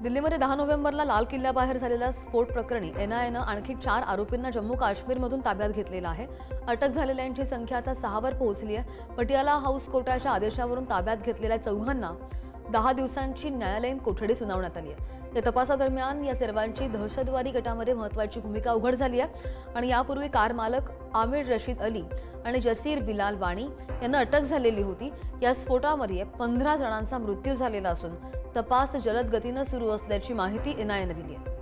दिल्लीमध्ये 10 नोव्हेंबरला लाल किल्ल्याबाहेर झालेल्या स्फोट प्रकरणी एनआयएनं आणखी 4 आरोपींना जम्मू काश्मीरमधून ताब्यात घेतलेलं आहे। अटक झालेल्यांची संख्या आता 6 वर पोहोचली आहे। पटियाला हाऊस कोर्टाच्या आदेशावरून ताब्यात घेतलेल्या चौघांना 10 दिवसांची न्यायालयीन कोठडी सुनावण्यात आली आहे। या तपासादरम्यान या सर्वांची दहशतवादी गटामध्ये महत्त्वाची भूमिका उघड झाली आहे आणि यापूर्वी कार मालक आमिर रशीद अली आणि जसीर बिलाल वाणी यांना अटक झालेली होती। या स्फोटामध्ये 15 जणांचा मृत्यू झालेला असून तपास जलद गतीने सुरू असल्याची माहिती एनआयएने दिली आहे।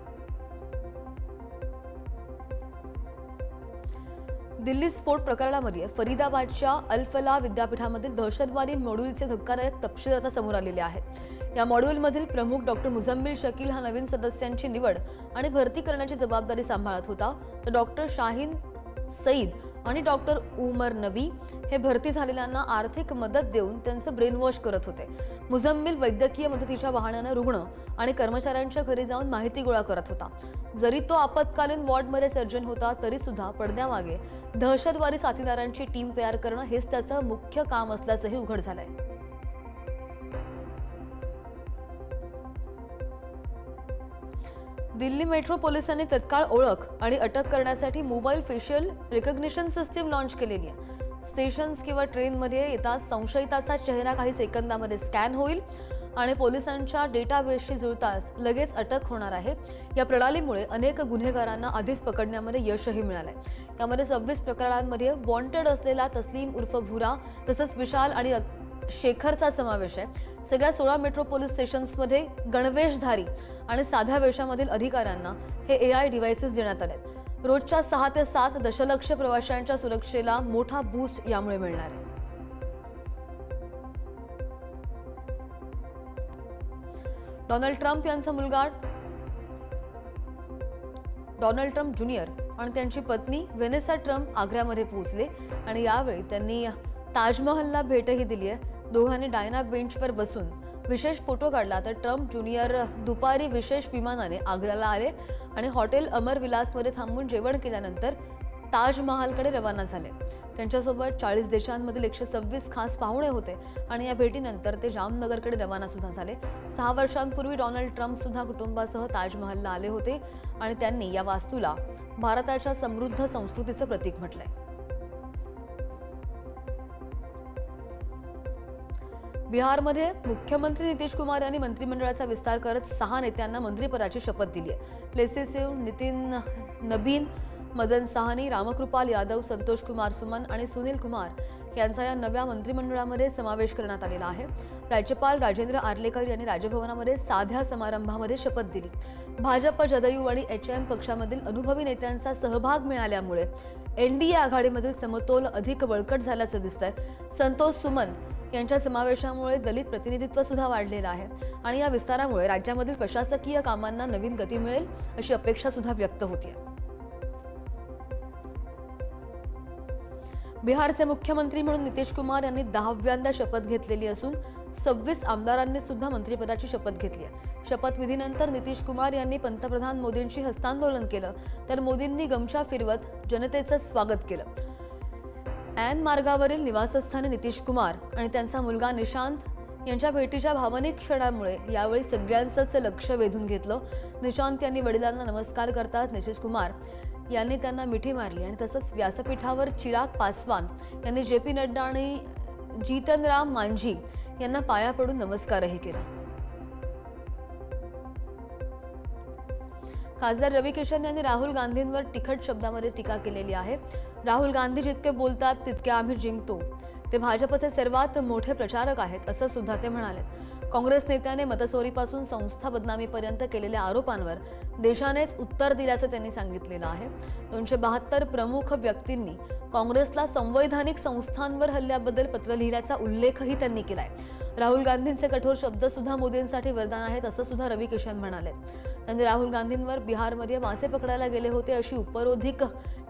दिल्ली स्फोट प्रकरणामध्ये फरीदाबादच्या अल फलाह विद्यापीठामधील दहशतवादी मॉड्यूलचे धक्कादायक तपशील आता समोर आलेले आहेत। या मॉड्यूलमधील प्रमुख डॉक्टर मुझम्मिल शकील हा नवीन सदस्यांची निवड आणि भरती करण्याची जबाबदारी सांभाळत होता, तर डॉक्टर शाहीन सईद आणि डॉक्टर उमर नबी हे भरती झालेल्यांना आर्थिक मदत देऊन त्यांचं ब्रेन वॉश करत होते। मुझम्मिल वैद्यकीय मदतीच्या वाहनाने रुग्ण आणि कर्मचाऱ्यांच्या घरी जाऊन माहिती गोळा करत होता। जरी तो आपत्कालीन वॉर्डमध्ये सर्जन होता तरी सुद्धा पडद्यामागे दहशतवादी साथीदारांची टीम तयार करणं हेच त्याचं मुख्य काम असल्याचंही उघड झालंय। दिल्ली मेट्रो पोलिसांनी तत्काळ ओळख आणि अटक करण्यासाठी mobile facial recognition system launch केलेली आहे। स्टेशन्स किंवा ट्रेनमध्ये येताच संशयिताचा चेहरा काही सेकंदामध्ये स्कॅन होईल आणि पोलिसांच्या डेटाबेसशी जुळताच लगेच अटक होणार आहे। या प्रणालीमुळे अनेक गुन्हेगारांना आधीच पकडण्यामध्ये यशही मिळालंय। यामध्ये 26 प्रकरणांमध्ये वॉन्टेड असलेला तस्लीम उर्फ भुरा तसंच विशाल आणि शेखरचा समावेश आहे। सगळ्या 16 मेट्रो पोलीस स्टेशन्समध्ये गणवेशधारी आणि साध्या वेशामधील अधिकाऱ्यांना हे एआय डिव्हाइसेस देण्यात आले। रोजच्या 6 ते 7 दशलक्ष प्रवाशांच्या सुरक्षेला मोठा बूस्ट यामुळे मिळणार आहे। डोनाल्ड ट्रम्प यांचा मुलगा डोनाल्ड ट्रम्प ज्युनियर आणि त्यांची पत्नी व्हेनेसा ट्रम्प आग्र्यामध्ये पोहोचले आणि यावेळी त्यांनी ताजमहलला भेटही दिली आहे। दोघांनी डायना बेंचवर बसून विशेष फोटो काढला, तर ट्रम्प ज्युनियर दुपारी विशेष विमानाने आग्र्याला आले आणि हॉटेल अमर विलासमध्ये थांबून जेवण केल्यानंतर ताजमहलकडे रवाना झाले। त्यांच्यासोबत 40 देशांमधील 126 खास पाहुणे होते आणि या भेटीनंतर ते जामनगरकडे रवाना सुद्धा झाले। 6 वर्षांपूर्वी डोनाल्ड ट्रम्प सुद्धा कुटुंबासह ताजमहलला आले होते आणि त्यांनी या वास्तूला भारताच्या समृद्ध संस्कृतीचं प्रतीक म्हटलंय। बिहारमध्ये मुख्यमंत्री नितीश कुमार यांनी मंत्रिमंडळाचा विस्तार करत 6 नेत्यांना मंत्रिपदाची शपथ दिली आहे। लेसेसिव नितीन नबीन, मदन साहनी, रामकृपाल यादव, संतोष कुमार सुमन आणि सुनील कुमार यांचा या नव्या मंत्रिमंडळामध्ये समावेश करण्यात आलेला आहे। राज्यपाल राजेंद्र आर्लेकर यांनी राजभवनामध्ये साध्या समारंभामध्ये शपथ दिली। भाजप, जदयू आणि एचएम पक्षामधील अनुभवी नेत्यांचा सहभाग मिळाल्यामुळे एनडीए आघाडीमधील समतोल अधिक बळकट झाल्याचं दिसतंय। संतोष सुमन यांच्या समावेशामुळे दलित प्रतिनिधित्व सुद्धा वाढलेलं आहे आणि या विस्तारामुळे राज्यामधील प्रशासकीय कामांना नवीन गती मिळेल अशी अपेक्षा सुद्धा व्यक्त होते। बिहारचे मुख्यमंत्री म्हणून नितीश कुमार यांनी 10व्यांदा शपथ घेतलेली असून 26 आमदारांनी सुद्धा मंत्रिपदाची शपथ घेतली आहे। शपथविधीनंतर नितीश कुमार यांनी पंतप्रधान मोदींशी हस्तांदोलन केलं, तर मोदींनी गमछा फिरवत जनतेचं स्वागत केलं। ऐन मार्गावरील निवासस्थानी नितीश कुमार आणि त्यांचा मुलगा निशांत यांच्या भेटीच्या भावनिक क्षणामुळे यावेळी सगळ्यांचंच लक्ष वेधून घेतलं। निशांत यांनी वडिलांना नमस्कार करतात नितीश कुमार यांनी त्यांना मिठी मारली आणि तसंच व्यासपीठावर चिराग पासवान यांनी जेपी नड्डा आणि जीतनराम मांझी यांना पाया पडून नमस्कारही केला। खासदार रवी किशन यांनी राहुल गांधींवर तिखट शब्दामध्ये टीका केलेली आहे। राहुल गांधी जितके बोलतात तितके आम्ही जिंकतो, ते भाजपचे सर्वात मोठे प्रचारक आहेत असं सुद्धा ते म्हणाले। काँग्रेस नेत्याने मतचोरीपासून संस्था बदनामीपर्यंत केलेल्या आरोपांवर देशानेच उत्तर दिल्याचं त्यांनी सांगितलेलं आहे। 272 प्रमुख व्यक्तींनी काँग्रेसला संवैधानिक संस्थांवर हल्ल्याबद्दल पत्र लिहिल्याचा उल्लेखही त्यांनी केलाय। राहुल गांधींचे कठोर शब्द सुद्धा मोदींसाठी वरदान आहेत असं सुद्धा रवी किशन म्हणाले। त्यांनी राहुल गांधींवर बिहारमध्ये मासे पकडायला गेले होते अशी उपरोधिक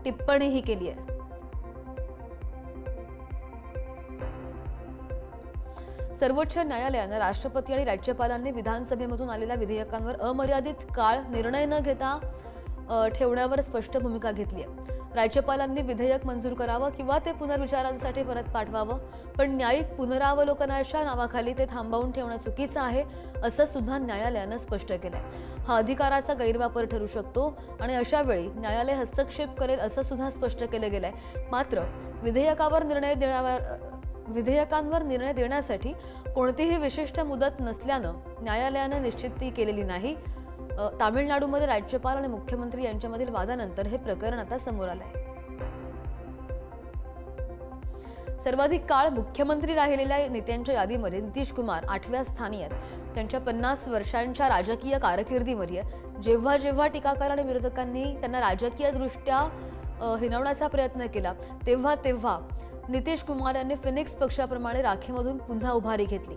टिप्पणीही केली आहे। सर्वोच्च न्यायालयाने राष्ट्रपती आणि राज्यपालांनी विधानसभेमधून आलेल्या विधेयकांवर अमर्यादित काळ निर्णय न घेता ठेवण्यावर स्पष्ट भूमिका घेतली आहे। राज्यपालांनी विधेयक मंजूर करावं किंवा ते पुनर्विचारांसाठी परत पाठवावं, पण न्यायिक पुनरावलोकनाच्या नावाखाली ते थांबवून ठेवणं चुकीचं आहे, असं सुद्धा न्यायालयानं स्पष्ट केलंय. हा अधिकाराचा गैरवापर ठरू शकतो आणि अशा वेळी न्यायालय हस्तक्षेप करेल असं सुद्धा स्पष्ट केलं गेलंय. मात्र विधेयकांवर निर्णय देण्यासाठी कोणतीही विशिष्ट मुदत नसल्यानं न्यायालयानं निश्चिती केलेली नाही. तामिळनाडूमध्ये राज्यपाल आणि मुख्यमंत्री यांच्यामधील वादानंतर हे प्रकरण आता समोर आलंय. सर्वाधिक काळ मुख्यमंत्री राहिलेल्या नेत्यांच्या यादीमध्ये नितीश कुमार 8व्या स्थानी आहेत. त्यांच्या 50 वर्षांच्या राजकीय कारकिर्दीमध्ये जेव्हा जेव्हा टीकाकार आणि विरोधकांनी त्यांना राजकीयदृष्ट्या हिणवण्याचा प्रयत्न केला तेव्हा तेव्हा नितीश कुमार यांनी फिनिक्स पक्षाप्रमाणे राखीमधून पुन्हा उभारी घेतली.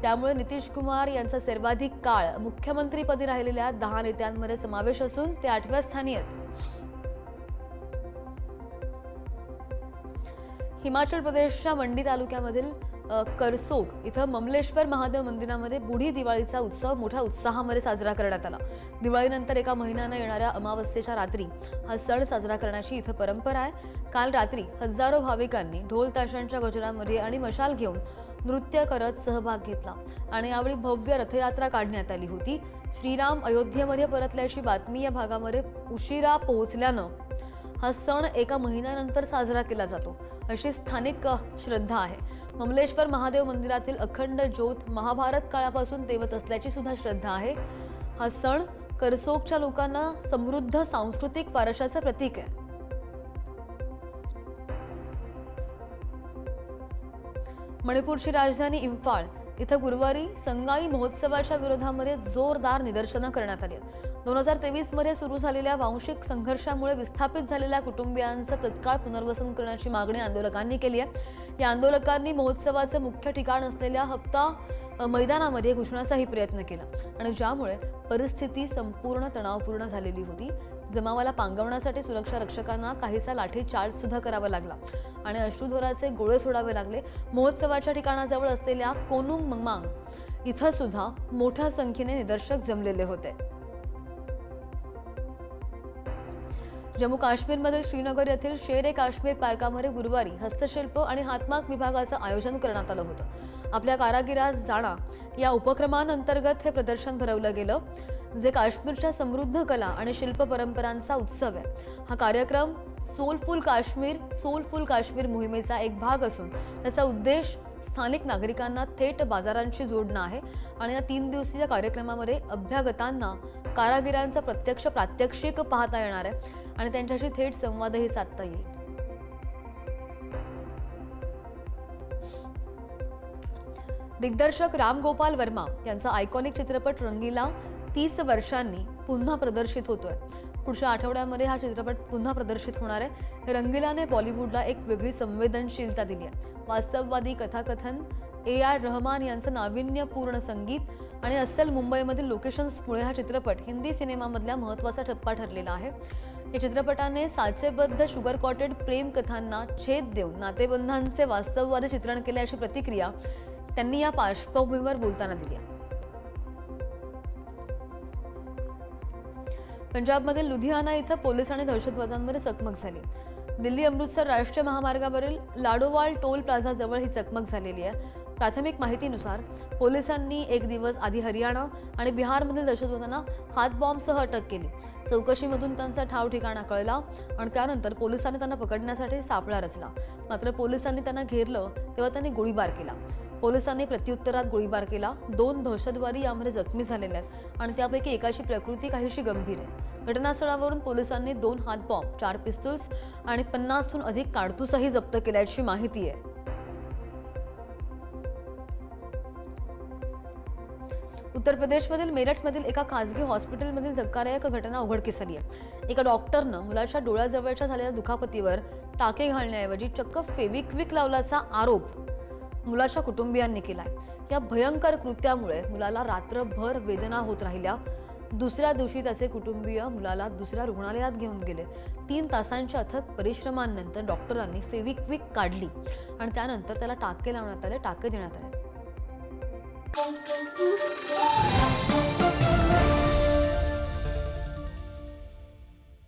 त्यामुळे नितीश कुमार यांचा सर्वाधिक काळ मुख्यमंत्रीपदी राहिलेल्या 10 नेत्यांमध्ये समावेश असून ते 8व्या स्थानी आहेत. हिमाचल प्रदेशच्या मंडी तालुक्यामधील करसोग इथं ममलेश्वर महादेव मंदिरामध्ये बुढी दिवाळीचा उत्सव मोठ्या उत्साहामध्ये साजरा करण्यात आला. दिवाळीनंतर एका महिन्यानं येणाऱ्या अमावस्येच्या रात्री हा सण साजरा करण्याची इथं परंपरा आहे. काल रात्री हजारो भाविकांनी ढोल ताशांच्या गजरामध्ये आणि मशाल घेऊन नृत्य करत सहभाग घेतला आणि यावेळी भव्य रथयात्रा काढण्यात आली होती. श्रीराम अयोध्येमध्ये परतल्याची बातमी या भागामध्ये उशिरा पोहोचल्यानं हा सण एका महिन्यानंतर साजरा केला जातो अशी स्थानिक श्रद्धा आहे. ममलेश्वर महादेव मंदिरातील अखंड ज्योत महाभारत काळापासून तेवत असल्याची सुद्धा श्रद्धा आहे. हा सण करसोगच्या लोकांना समृद्ध सांस्कृतिक वारशाचं प्रतीक आहे. मणिपूरची राजधानी इम्फाळ इथं गुरुवारी संगाई महोत्सवाच्या विरोधामध्ये जोरदार निदर्शनं करण्यात आली आहेत. 2023 मध्ये सुरू झालेल्या वांशिक संघर्षामुळे विस्थापित झालेल्या कुटुंबियांचं तत्काळ पुनर्वसन करण्याची मागणी आंदोलकांनी केली आहे. या आंदोलकांनी महोत्सवाचं मुख्य ठिकाण असलेल्या हप्ता मैदानामध्ये घुसण्याचाही प्रयत्न केला आणि ज्यामुळे परिस्थिती संपूर्ण तणावपूर्ण झालेली होती. जमावाला पांगवण्यासाठी सुरक्षा रक्षकांना काहीसा लाठीचार्ज सुद्धा करावा लागला आणि अश्रुधुराचे गोळे सोडावे लागले. महोत्सवाच्या ठिकाणाजवळ असलेल्या कोनुंग मंगमांग इथं सुद्धा मोठ्या संख्येने निदर्शक जमलेले होते. जम्मू काश्मीरमधील श्रीनगर येथील शेर ए काश्मीर पार्कामध्ये गुरुवारी हस्तशिल्प आणि हातमाग विभागाचं आयोजन करण्यात आलं होतं. आपल्या कारागिरास जाणा या उपक्रमांतर्गत हे प्रदर्शन भरवलं गेलं, जे काश्मीरच्या समृद्ध कला आणि शिल्प परंपरांचा उत्सव आहे. हा कार्यक्रम सोलफुल काश्मीर मोहिमेचा एक भाग असून त्याचा उद्देश स्थानिक नागरिकांना थेट बाजारांशी जोडणं आहे आणि या 3 दिवसीय कार्यक्रमामध्ये अभ्यागतांना कारागिरांचं प्रत्यक्ष प्रात्यक्षिक पाहता येणार आहे आणि त्यांच्याशी थेट संवादही साधता येईल. दिग्दर्शक राम गोपाल वर्मा यांचा आयकॉनिक चित्रपट रंगीला 30 वर्षांनी पुन्हा प्रदर्शित होतोय. पुढच्या आठवड्यामध्ये हा चित्रपट पुन्हा प्रदर्शित होणार आहे. रंगीलाने बॉलिवूडला एक वेगळी संवेदनशीलता दिली आहे. वास्तववादी कथाकथन, AR रहमान यांचं नाविन्यपूर्ण संगीत आणि अस्सल मुंबईमधील लोकेशन्समुळे हा चित्रपट हिंदी सिनेमामधला महत्त्वाचा टप्पा ठरलेला आहे. या चित्रपटाने साचेबद्ध शुगर कॉटेड प्रेम कथांना छेद देऊन नातेबंधांचे वास्तववादी चित्रण केले अशी प्रतिक्रिया त्यांनी या पार्श्वभूमीवर बोलताना दिली. पंजाबमधील लुधियाना इथं पोलीस आणि दहशतवाद्यांमध्ये चकमक झाली. दिल्ली अमृतसर राष्ट्रीय महामार्गावरील लाडोवाल टोल प्लाझाजवळ ही चकमक झालेली आहे. प्राथमिक माहितीनुसार पोलिसांनी एक दिवस आधी हरियाणा आणि बिहारमधील दहशतवाद्यांना हातबॉम्बसह अटक केली. चौकशीमधून त्यांचा ठाव ठिकाणा कळला आणि त्यानंतर पोलिसांनी त्यांना पकडण्यासाठी सापळा रचला. मात्र पोलिसांनी त्यांना घेरलं तेव्हा त्यांनी गोळीबार केला. पोलिसांनी प्रत्युत्तरात गोळीबार केला. 2 दहशतवादी यामध्ये जखमी झालेले आहेत आणि त्यापैकी एकाची प्रकृती काहीशी गंभीर आहे. घटनास्थळावरून पोलिसांनी 2 हातबॉम्ब, 4 पिस्तूल्स आणि 50हून अधिक कारतूसही जप्त केल्याची माहिती आहे. उत्तर प्रदेशमधील मेरठमधील एका खासगी हॉस्पिटलमधील धक्कादायक घटना उघडकीस आली आहे. एका डॉक्टरनं मुलाच्या डोळ्याजवळच्या झालेल्या दुखापतीवर टाके घालण्याऐवजी चक्क फेविक्विक लावल्याचा आरोप मुलाच्या कुटुंबियांनी केलाय. या भयंकर कृत्यामुळे मुलाला रात्रभर वेदना होत राहिल्या. दुसऱ्या दिवशी त्याचे कुटुंबीय मुलाला दुसऱ्या रुग्णालयात घेऊन गेले. 3 तासांच्या अथक परिश्रमांनंतर डॉक्टरांनी फेविक्विक काढली आणि त्यानंतर त्याला टाके लावण्यात आले, टाके देण्यात आले.